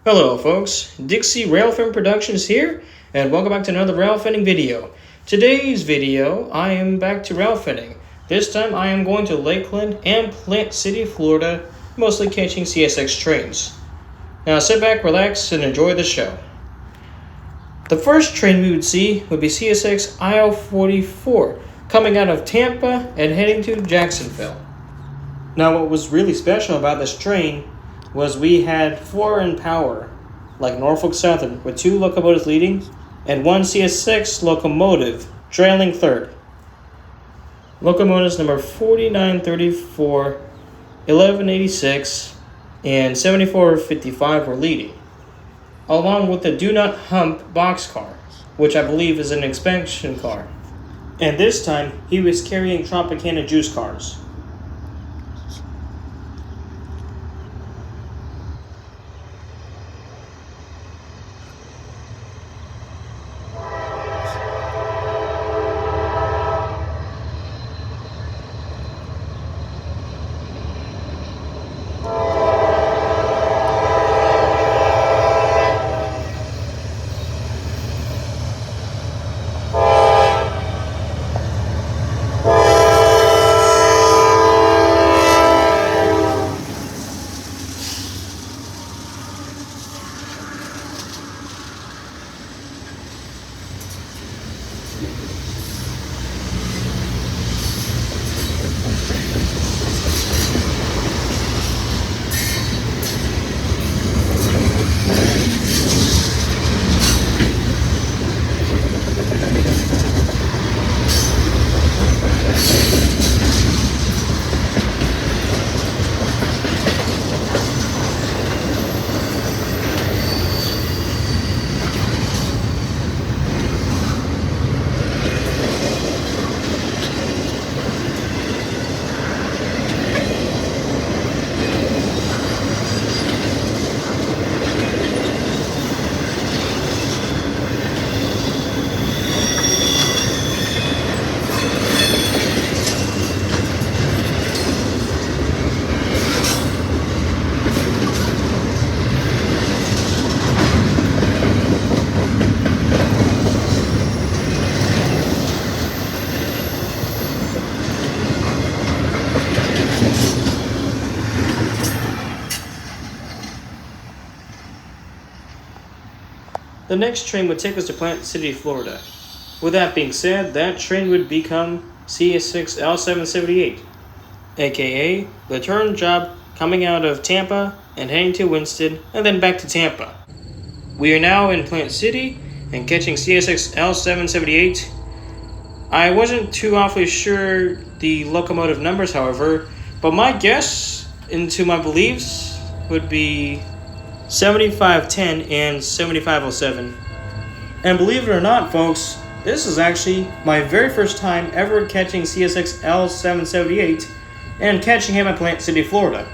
Hello folks, Dixie Railfan Productions here, and welcome back to another railfanning video. Today's video, I am back to railfanning. This time I am going to Lakeland and Plant City, Florida, mostly catching CSX trains. Now sit back, relax, and enjoy the show. The first train we would see would be CSX Aisle 44, coming out of Tampa and heading to Jacksonville. Now what was really special about this train was we had 4 in power, like Norfolk Southern, with 2 locomotives leading and 1 CSX locomotive trailing third. Locomotives number 4934, 1186, and 7455 were leading, along with the Do Not Hump boxcar, which I believe is an expansion car. And this time, he was carrying Tropicana juice cars. The next train would take us to Plant City, Florida. With that being said, that train would become CSX L778, aka the turn job coming out of Tampa and heading to Winston and then back to Tampa. We are now in Plant City and catching CSX L778. I wasn't too awfully sure the locomotive numbers, however, but my guess into my beliefs would be 7510 and 7507. And believe it or not, folks, this is actually my very first time ever catching CSX L778 and catching him at Plant City, Florida.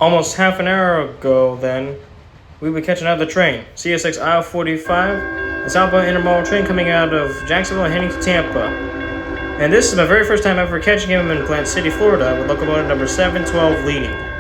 Almost half an hour ago, then, we would catch another train, CSX Aisle 45, the southbound intermodal train coming out of Jacksonville and heading to Tampa. And this is my very first time ever catching him in Plant City, Florida, with locomotive number 712 leading.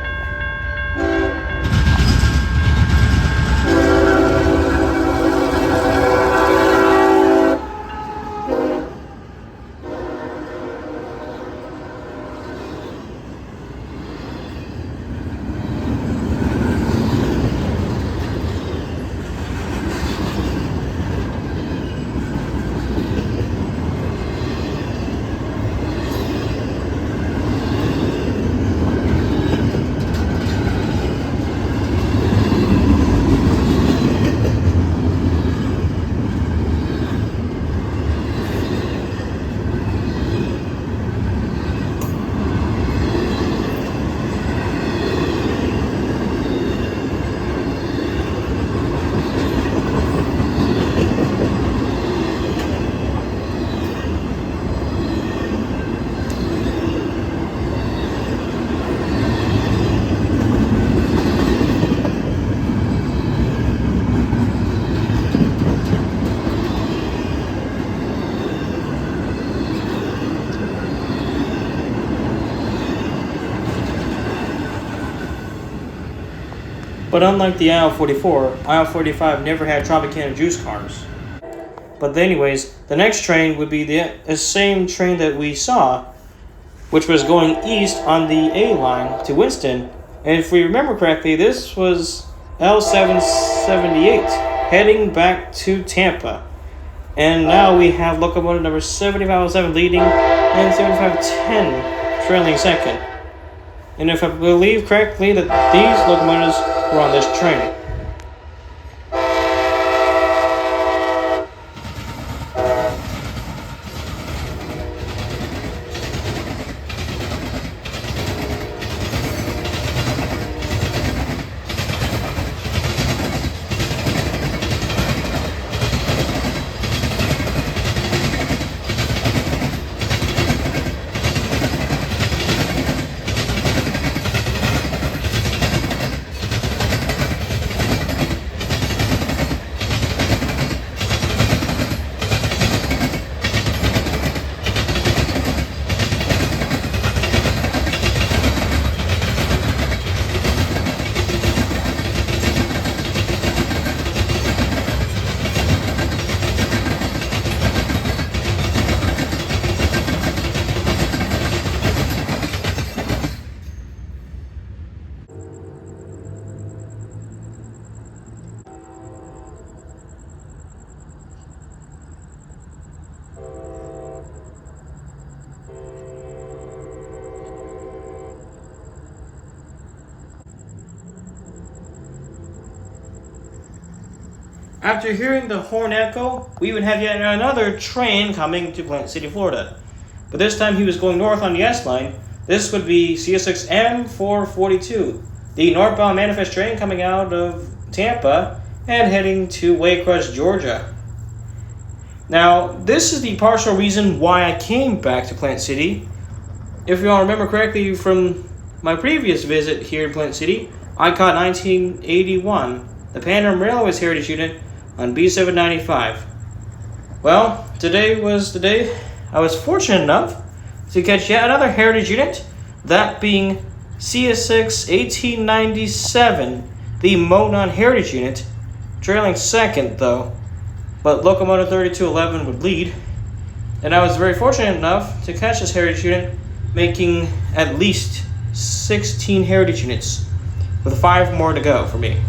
But unlike the IL-44, IL-45 never had Tropicana juice cars. But anyways, the next train would be the same train that we saw, which was going east on the A line to Winston. And if we remember correctly, this was L778 heading back to Tampa. And now we have locomotive number 7507 leading and 7510 trailing second. And if I believe correctly, that these locomotives were on this train. After hearing the horn echo, we would have yet another train coming to Plant City, Florida. But this time he was going north on the S line. This would be CSX M442, the northbound manifest train coming out of Tampa and heading to Waycrest, Georgia. Now, this is the partial reason why I came back to Plant City. If you all remember correctly from my previous visit here in Plant City, I caught 1981, the Pan Am Railways Heritage Unit on B795. Well, today was the day I was fortunate enough to catch yet another Heritage Unit, that being CSX 1897, the Monon Heritage Unit, trailing second though, but locomotive 3211 would lead. And I was very fortunate enough to catch this Heritage Unit, making at least 16 Heritage Units, with 5 more to go for me.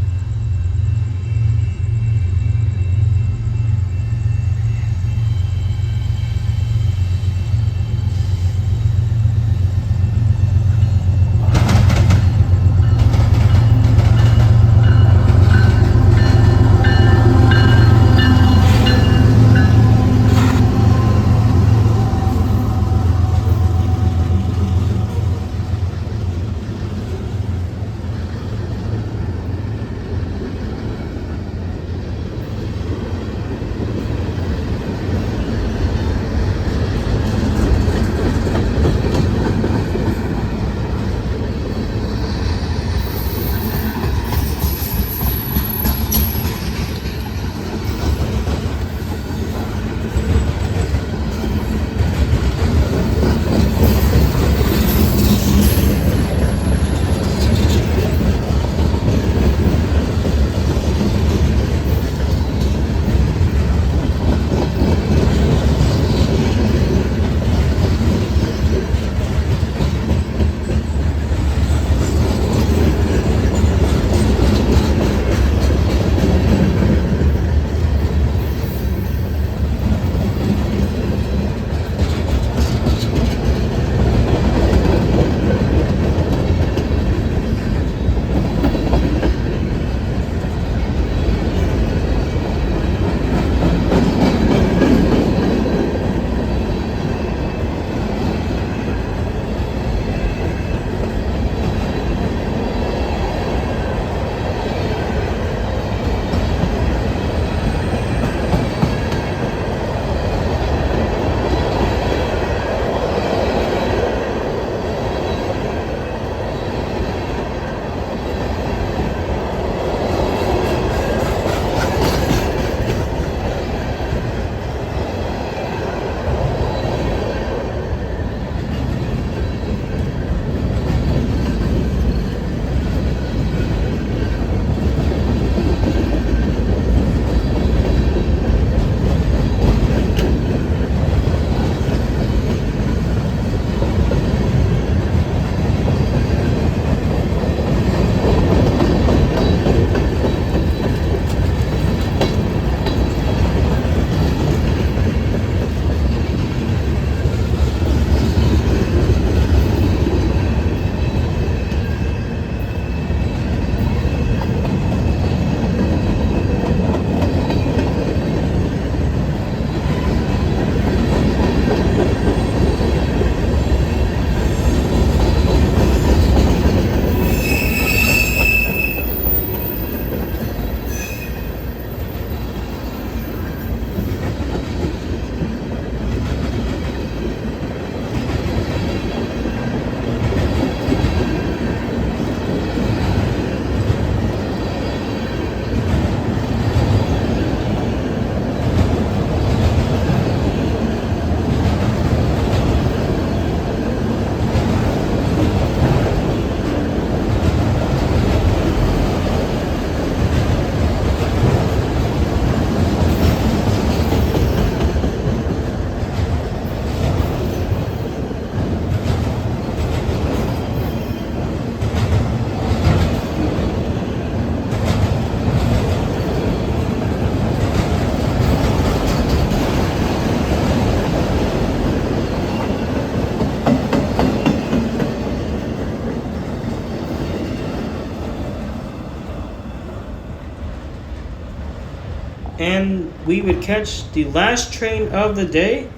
and we would catch the last train of the day,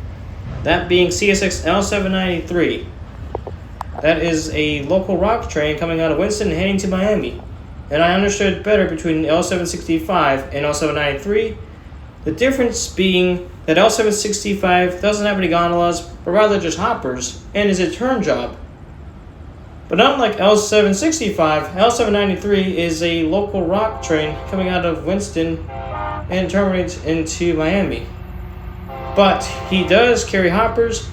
that being CSX L793. That is a local rock train coming out of Winston and heading to Miami. And I understood better between L765 and L793, the difference being that L765 doesn't have any gondolas, but rather just hoppers, and is a turn job. But unlike L765, L793 is a local rock train coming out of Winston and terminates into Miami. But he does carry hoppers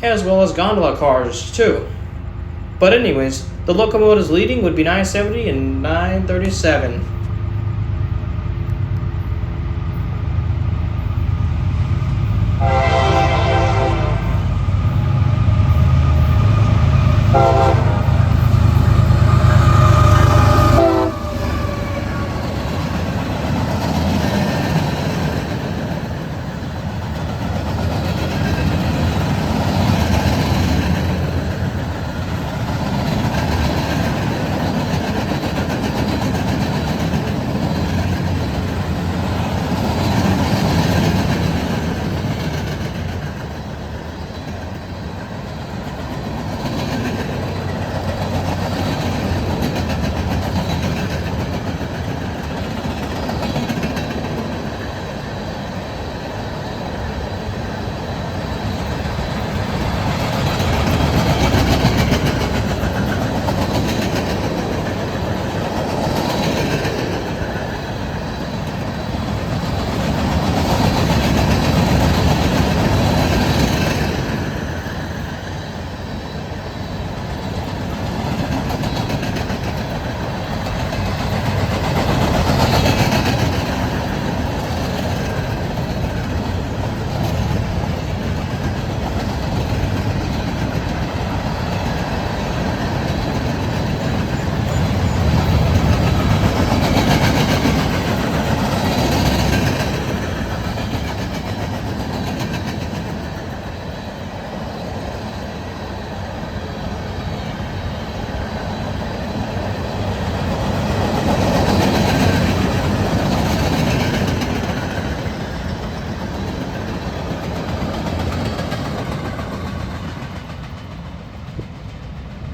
as well as gondola cars too. But anyways, the locomotives leading would be 970 and 937.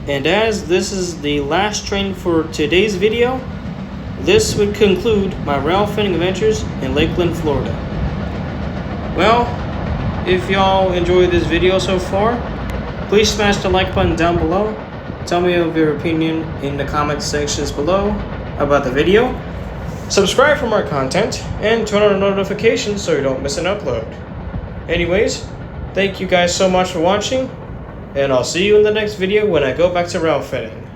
And as this is the last train for today's video, this would conclude my rail fanning adventures in Lakeland, Florida. Well, if y'all enjoyed this video so far, please smash the like button down below. Tell me of your opinion in the comment sections below about the video. Subscribe for more content and turn on notifications so you don't miss an upload. Anyways, thank you guys so much for watching, and I'll see you in the next video when I go back to rail fanning.